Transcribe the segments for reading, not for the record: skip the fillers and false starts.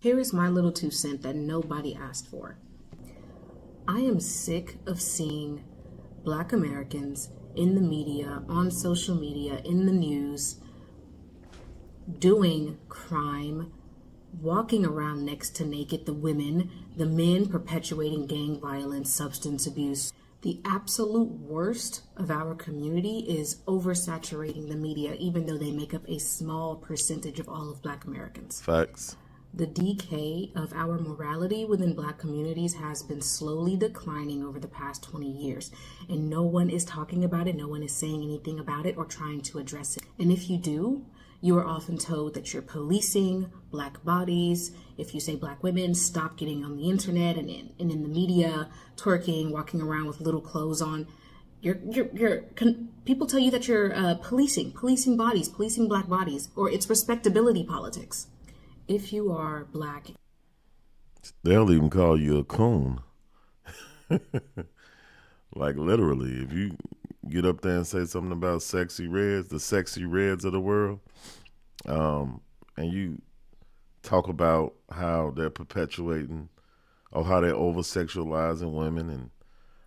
Here is my little 2 cents that nobody asked for. I am sick of seeing Black Americans in the media, on social media, in the news, doing crime, walking around next to naked, the women, the men perpetuating gang violence, substance abuse. The absolute worst of our community is oversaturating the media, even though they make up a small percentage of all of Black Americans. Facts. The decay of our morality within Black communities has been slowly declining over the past 20 years, and no one is talking about it, no one is saying anything about it or trying to address it. And if you do, you are often told that you're policing Black bodies. If you say Black women, stop getting on the internet and in the media, twerking, walking around with little clothes on. People tell you that you're policing bodies, policing Black bodies, or it's respectability politics. If you are Black, They'll even call you a coon. Like literally, if you get up there and say something about sexy reds, the sexy reds of the world, and you talk about how they're perpetuating or how they're over sexualizing women and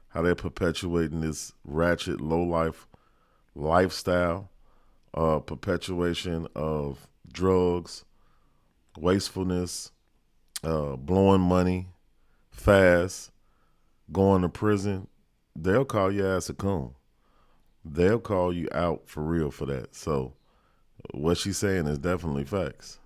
how they're perpetuating this ratchet low life lifestyle, perpetuation of drugs, wastefulness, blowing money fast, going to prison, they'll call your ass a coon. They'll call you out for real for that. So what she's saying is definitely facts.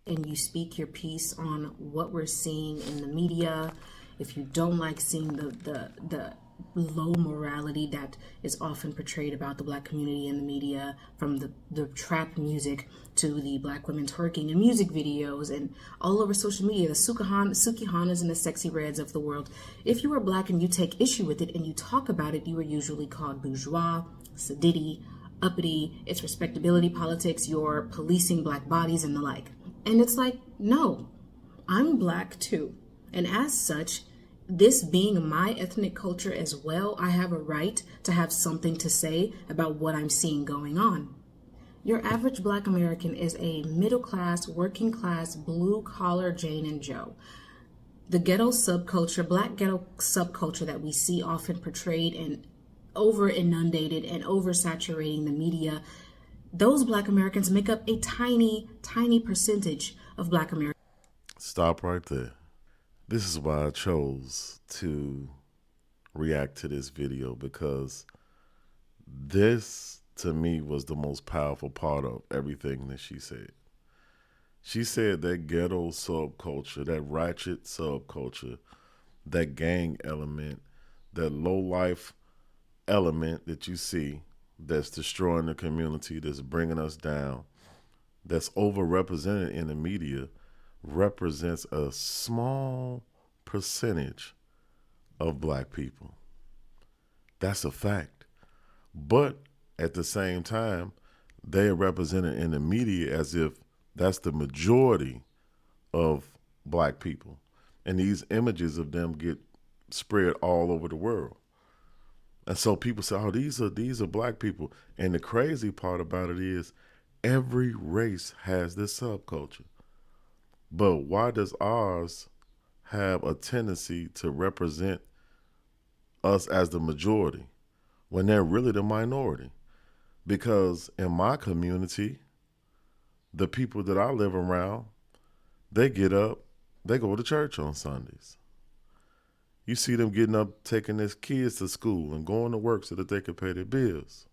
and you speak your piece on what we're seeing in the media, if you don't like seeing the low morality that is often portrayed about the Black community in the media, from the trap music to the Black women twerking in music videos and all over social media, the Sukihanas and the Sexy Reds of the world. If you are Black and you take issue with it and you talk about it, you are usually called bourgeois, sedity, uppity, it's respectability politics, you're policing Black bodies and the like. And it's like, no, I'm Black too. And as such, this being my ethnic culture as well, I have a right to have something to say about what I'm seeing going on. Your average Black American is a middle class, working class, blue collar Jane and Joe. The ghetto subculture, Black ghetto subculture that we see often portrayed and over inundated and oversaturating the media, those Black Americans make up a tiny, tiny percentage of Black Americans. Stop right there. This is why I chose to react to this video, because this, to me, was the most powerful part of everything that she said. She said that ghetto subculture, that ratchet subculture, that gang element, that low-life element that you see that's destroying the community, that's bringing us down, that's overrepresented in the media, represents a small percentage of Black people. That's a fact. But at the same time, they are represented in the media as if that's the majority of Black people. And these images of them get spread all over the world. And so people say, oh, these are Black people. And the crazy part about it is every race has this subculture. But why does ours have a tendency to represent us as the majority when they're really the minority? Because in my community, the people that I live around, they get up, they go to church on Sundays. You see them getting up, taking their kids to school and going to work so that they can pay their bills.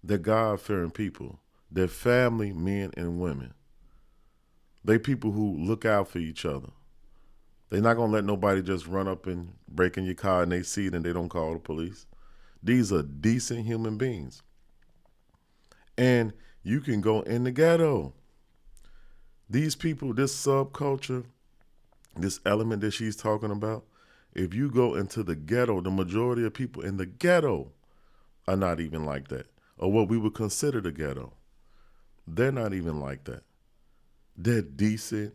They're God-fearing people. They're family men and women. They people who look out for each other. They're not going to let nobody just run up and break in your car and they see it and they don't call the police. These are decent human beings. And you can go in the ghetto. These people, this subculture, this element that she's talking about, if you go into the ghetto, the majority of people in the ghetto are not even like that, or what we would consider the ghetto. They're not even like that. They're decent,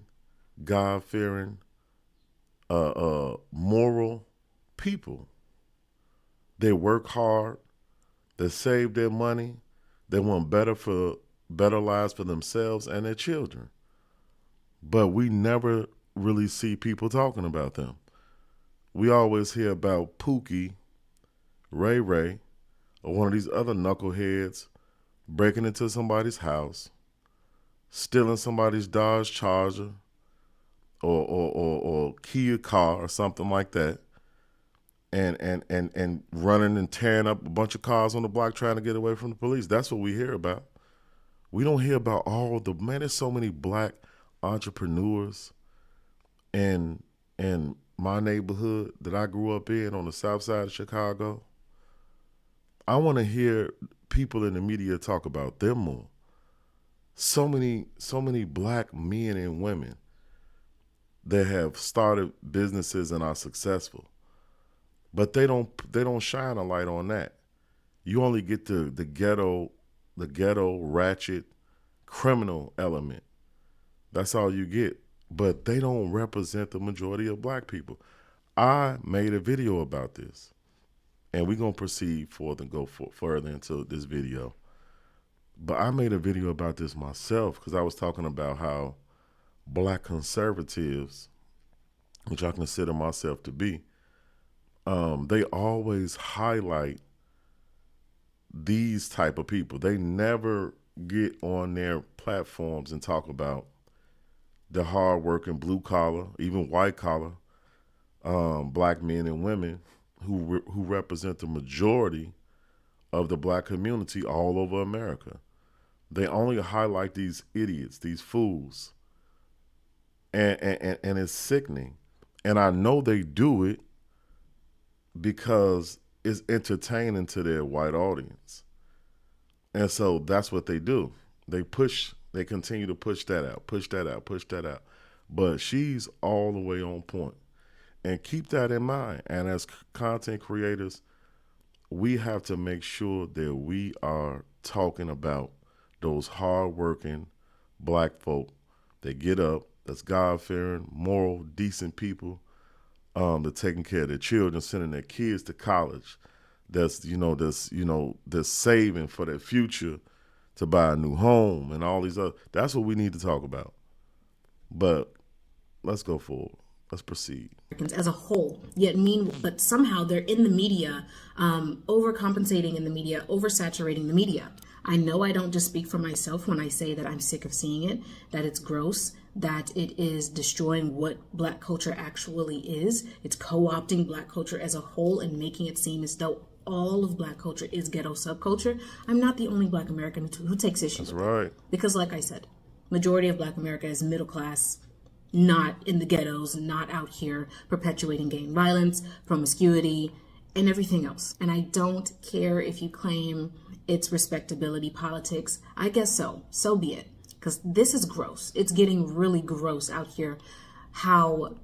God-fearing, moral people. They work hard. They save their money. They want better lives for themselves and their children. but we never really see people talking about them. We always hear about Pookie, Ray Ray, or one of these other knuckleheads breaking into somebody's house, stealing somebody's Dodge Charger or Kia car or something like that, and running and tearing up a bunch of cars on the block trying to get away from the police. That's what we hear about. We don't hear about all the man. There's so many black entrepreneurs in my neighborhood that I grew up in on the south side of Chicago. I want to hear people in the media talk about them more. So many black men and women that have started businesses and are successful, but they don't shine a light on that. You only get the ghetto ratchet criminal element. That's all you get. But they don't represent the majority of black people. I made a video about this, and we're gonna proceed further and go further into this video. But I made a video about this myself because I was talking about how black conservatives, which I consider myself to be, they always highlight these type of people. They never get on their platforms and talk about the hardworking blue collar, even white collar, black men and women who represent the majority of the black community all over America. They only highlight these idiots, these fools, and it's sickening. And I know they do it because it's entertaining to their white audience. And so that's what they do. They continue to push that out, push that out, push that out. But she's all the way on point. And keep that in mind. And as content creators, we have to make sure that we are talking about those hardworking black folk that get up, that's God-fearing, moral, decent people, that taking care of their children, sending their kids to college, that's saving for their future to buy a new home and all these other. That's what we need to talk about. But let's go forward. Let's proceed. As a whole, but somehow they're in the media, overcompensating in the media, oversaturating the media. I know I don't just speak for myself when I say that I'm sick of seeing it, that it's gross, that it is destroying what black culture actually is. It's co-opting black culture as a whole and making it seem as though all of black culture is ghetto subculture. I'm not the only black American who takes issue That's with right. it. Because like I said, majority of black America is middle class, not in the ghettos, not out here perpetuating gang violence, promiscuity, and everything else. And I don't care if you claim it's respectability politics. I guess so be it. Because this is gross. It's getting really gross out here how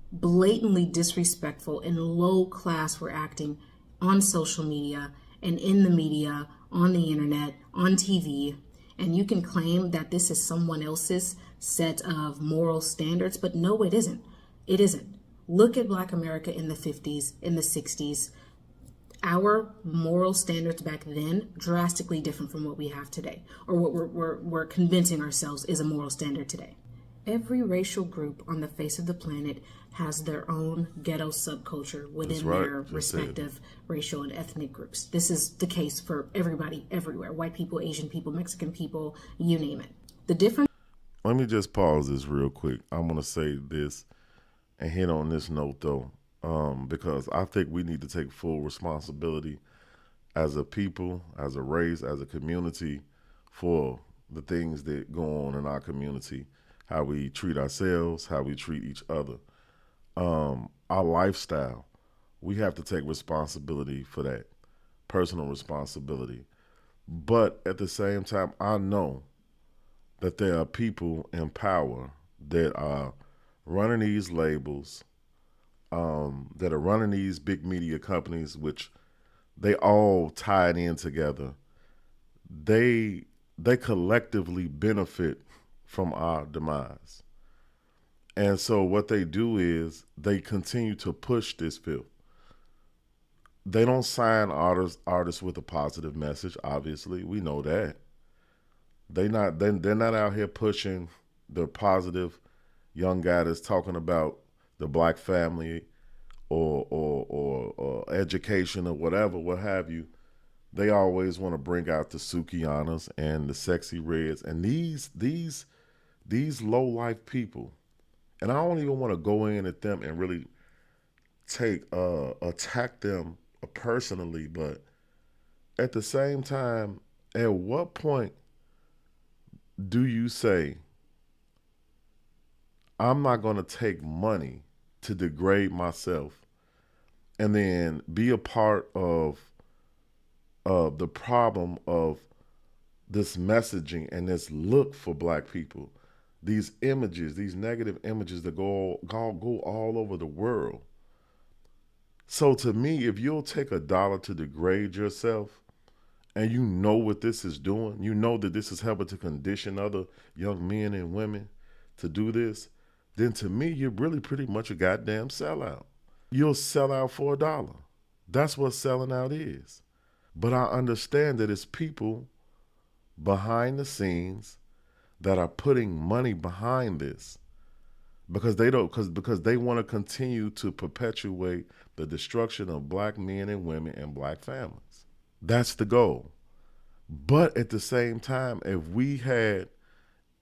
blatantly disrespectful and low class we're acting on social media and in the media, on the internet, on TV. And you can claim that this is someone else's set of moral standards, but no, it isn't. It isn't. Look at black America in the 50s, in the 60s. Our moral standards back then drastically different from what we have today, or what we're convincing ourselves is a moral standard today. Every racial group on the face of the planet has their own ghetto subculture within their respective racial and ethnic groups. This is the case for everybody, everywhere. White people, Asian people, Mexican people, you name it. The difference. Let me just pause this real quick. I'm going to say this and hit on this note, though, because I think we need to take full responsibility as a people, as a race, as a community for the things that go on in our community, how we treat ourselves, how we treat each other. Our lifestyle, we have to take responsibility for that, personal responsibility. But at the same time, I know that there are people in power that are running these labels, that are running these big media companies, which they all tied in together. They collectively benefit from our demise. And so what they do is they continue to push this filth. They don't sign artists with a positive message, obviously. We know that. They're not out here pushing the positive young guy that's talking about the black family or education or whatever, what have you, they always want to bring out the Sukianas and the sexy reds and these low life people. And I don't even want to go in at them and really take attack them personally, but at the same time, at what point do you say, I'm not going to take money to degrade myself and then be a part of the problem of this messaging and this look for black people, these images, these negative images that go all over the world. So to me, if you'll take $1 to degrade yourself, and you know what this is doing, you know that this is helping to condition other young men and women to do this, then to me, you're really pretty much a goddamn sellout. You'll sell out for $1. That's what selling out is. But I understand that it's people behind the scenes that are putting money behind this because they don't because they want to continue to perpetuate the destruction of black men and women and black families. That's the goal. But at the same time, if we had,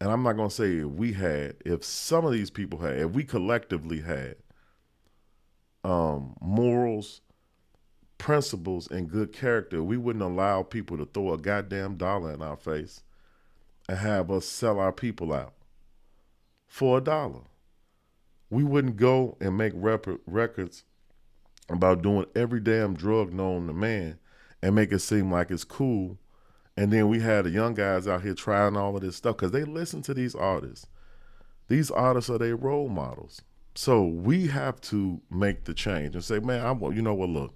and I'm not going to say if we had, if some of these people had, if we collectively had morals, principles, and good character, we wouldn't allow people to throw a goddamn dollar in our face and have us sell our people out for $1. We wouldn't go and make records about doing every damn drug known to man and make it seem like it's cool. And then we had the young guys out here trying all of this stuff because they listen to these artists. These artists are their role models. So we have to make the change and say, man, you know what, look,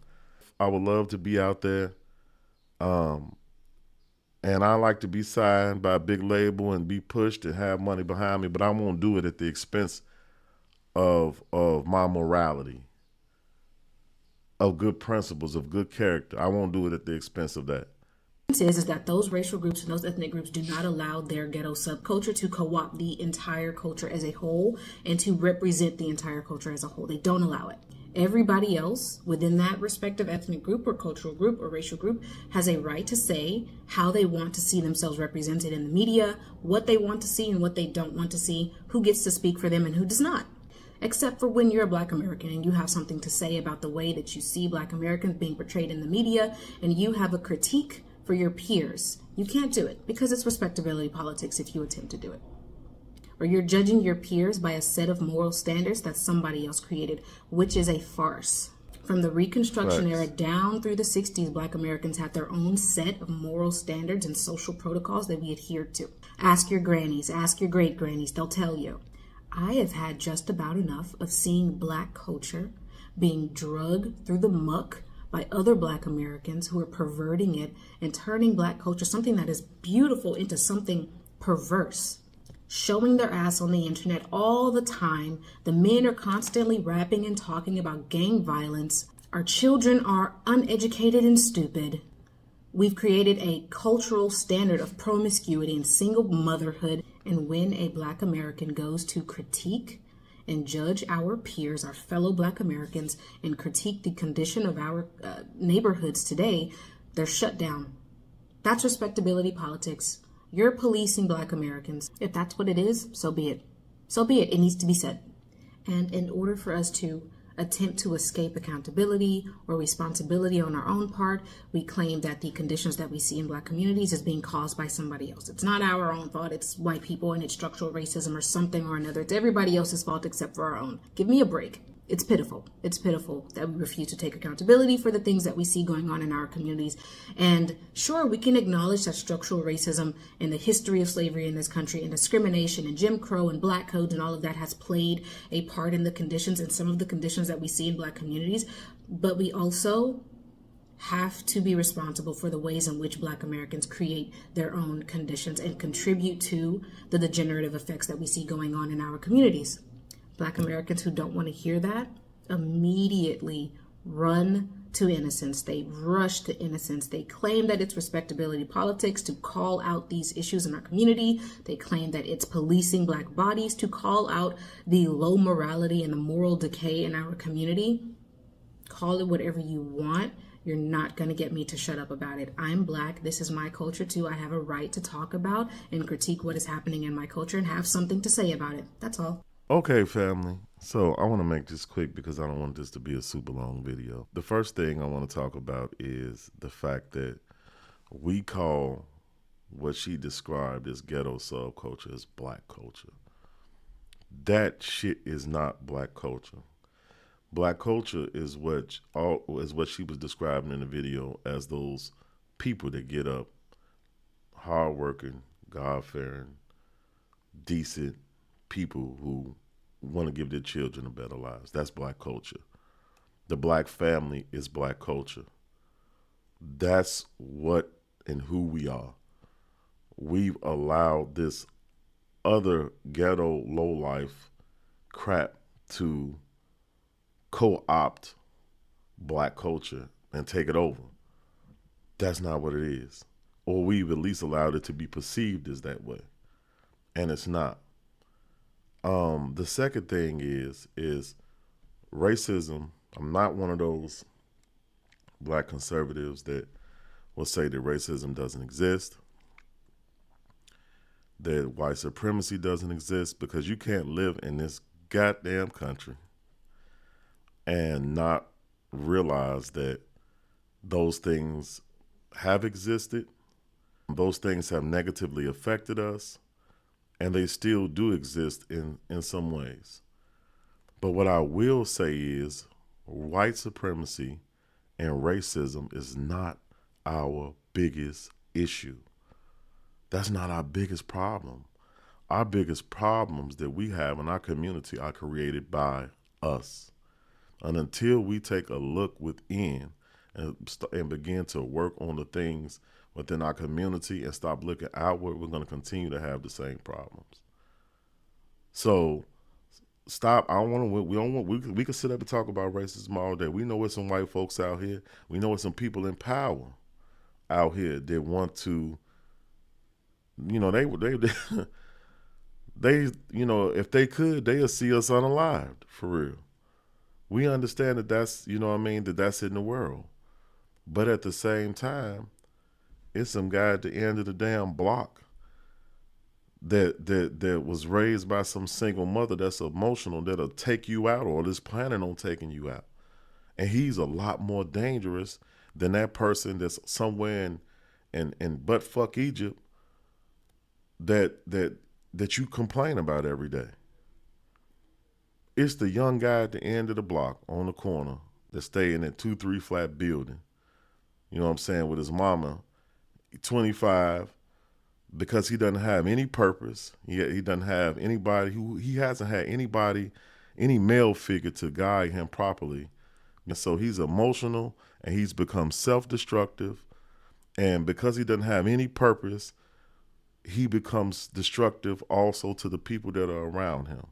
I would love to be out there. And I like to be signed by a big label and be pushed and have money behind me, but I won't do it at the expense of my morality, of good principles, of good character. I won't do it at the expense of that. Is that those racial groups and those ethnic groups do not allow their ghetto subculture to co-opt the entire culture as a whole and to represent the entire culture as a whole. They don't allow it. Everybody else within that respective ethnic group or cultural group or racial group has a right to say how they want to see themselves represented in the media, what they want to see and what they don't want to see, who gets to speak for them and who does not. Except for when you're a Black American and you have something to say about the way that you see Black Americans being portrayed in the media and you have a critique for your peers. You can't do it because it's respectability politics if you attempt to do it. Or you're judging your peers by a set of moral standards that somebody else created, which is a farce. From the Reconstruction era down through the 60s, Black Americans had their own set of moral standards and social protocols that we adhered to. Ask your grannies, ask your great grannies, they'll tell you. I have had just about enough of seeing Black culture being drugged through the muck by other Black Americans who are perverting it and turning Black culture, something that is beautiful, into something perverse. Showing their ass on the internet all the time. The men are constantly rapping and talking about gang violence. Our children are uneducated and stupid. We've created a cultural standard of promiscuity and single motherhood. And when a Black American goes to critique and judge our peers, our fellow Black Americans, and critique the condition of our neighborhoods today, they're shut down. That's respectability politics. You're policing Black Americans. If that's what it is, so be it. So be it. It needs to be said. And in order for us to attempt to escape accountability or responsibility on our own part, we claim that the conditions that we see in Black communities is being caused by somebody else. It's not our own fault. It's white people and it's structural racism or something or another. It's everybody else's fault except for our own. Give me a break. It's pitiful. It's pitiful that we refuse to take accountability for the things that we see going on in our communities. And sure, we can acknowledge that structural racism and the history of slavery in this country and discrimination and Jim Crow and Black codes and all of that has played a part in the conditions and some of the conditions that we see in Black communities. But we also have to be responsible for the ways in which Black Americans create their own conditions and contribute to the degenerative effects that we see going on in our communities. Black Americans who don't want to hear that immediately run to innocence. They rush to innocence. They claim that it's respectability politics to call out these issues in our community. They claim that it's policing Black bodies to call out the low morality and the moral decay in our community. Call it whatever you want. You're not going to get me to shut up about it. I'm Black. This is my culture too. I have a right to talk about and critique what is happening in my culture and have something to say about it. That's all. Okay, family. So I want to make this quick because I don't want this to be a super long video. The first thing I want to talk about is the fact that we call what she described as ghetto subculture as Black culture. That shit is not Black culture. Black culture is what she was describing in the video as those people that get up, hardworking, God-fearing, decent people who want to give their children a better lives. That's Black culture. The Black family is Black culture. That's what and who we are. We've allowed this other ghetto lowlife crap to co-opt Black culture and take it over. That's not what it is. Or we've at least allowed it to be perceived as that way. And it's not. The second thing is racism. I'm not one of those Black conservatives that will say that racism doesn't exist, that white supremacy doesn't exist, because you can't live in this goddamn country and not realize that those things have existed, those things have negatively affected us, and they still do exist in some ways. But what I will say is white supremacy and racism is not our biggest issue. That's not our biggest problem. Our biggest problems that we have in our community are created by us. And until we take a look within and begin to work on the things within our community and stop looking outward, we're going to continue to have the same problems. So stop. We can sit up and talk about racism all day. We know there's some white folks out here. We know there's some people in power out here that want to, they if they could, they'll see us unalived, for real. We understand that that's in the world. But at the same time, it's some guy at the end of the damn block that was raised by some single mother that's emotional, that'll take you out or is planning on taking you out. And he's a lot more dangerous than that person that's somewhere in buttfuck Egypt that you complain about every day. It's the young guy at the end of the block on the corner that stay in that 2-3 flat building, you know what I'm saying, with his mama, 25, because he doesn't have any purpose. He doesn't have anybody he hasn't had any male figure to guide him properly. And so he's emotional and he's become self-destructive. And because he doesn't have any purpose, he becomes destructive also to the people that are around him.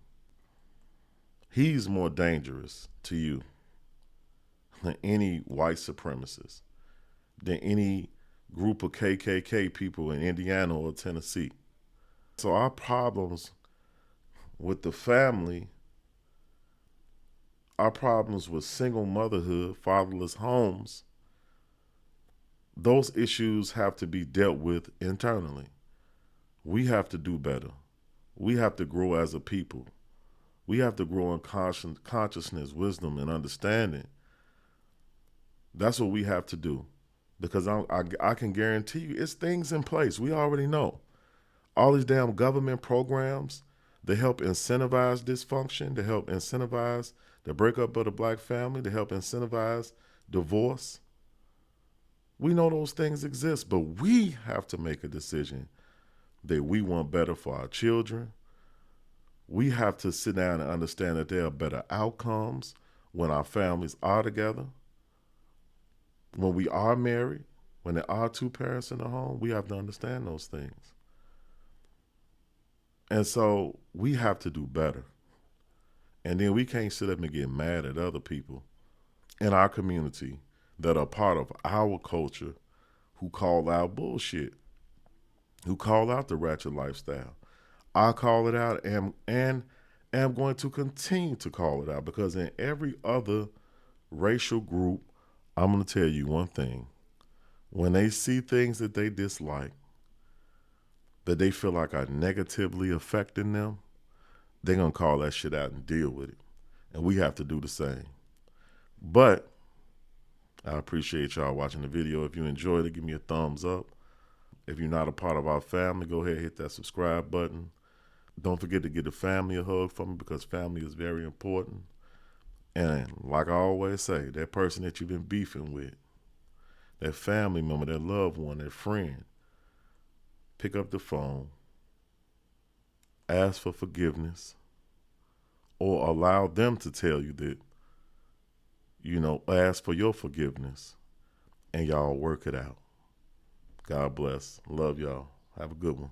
He's more dangerous to you than any white supremacist, than any group of KKK people in Indiana or Tennessee. So our problems with the family, our problems with single motherhood, fatherless homes, those issues have to be dealt with internally. We have to do better. We have to grow as a people. We have to grow in consciousness, wisdom, and understanding. That's what we have to do. Because I can guarantee you, it's things in place. We already know. All these damn government programs, they help incentivize dysfunction. They help incentivize the breakup of the Black family. They help incentivize divorce. We know those things exist, but we have to make a decision that we want better for our children. We have to sit down and understand that there are better outcomes when our families are together. When we are married, when there are two parents in the home, we have to understand those things. And so we have to do better. And then we can't sit up and get mad at other people in our community that are part of our culture who call out bullshit, who call out the ratchet lifestyle. I call it out and am going to continue to call it out because in every other racial group, I'm going to tell you one thing. When they see things that they dislike, that they feel like are negatively affecting them, they're going to call that shit out and deal with it. And we have to do the same. But I appreciate y'all watching the video. If you enjoyed it, give me a thumbs up. If you're not a part of our family, go ahead and hit that subscribe button. Don't forget to give the family a hug for me because family is very important. And like I always say, that person that you've been beefing with, that family member, that loved one, that friend, pick up the phone, ask for forgiveness, or allow them to tell you that, ask for your forgiveness, and y'all work it out. God bless. Love y'all. Have a good one.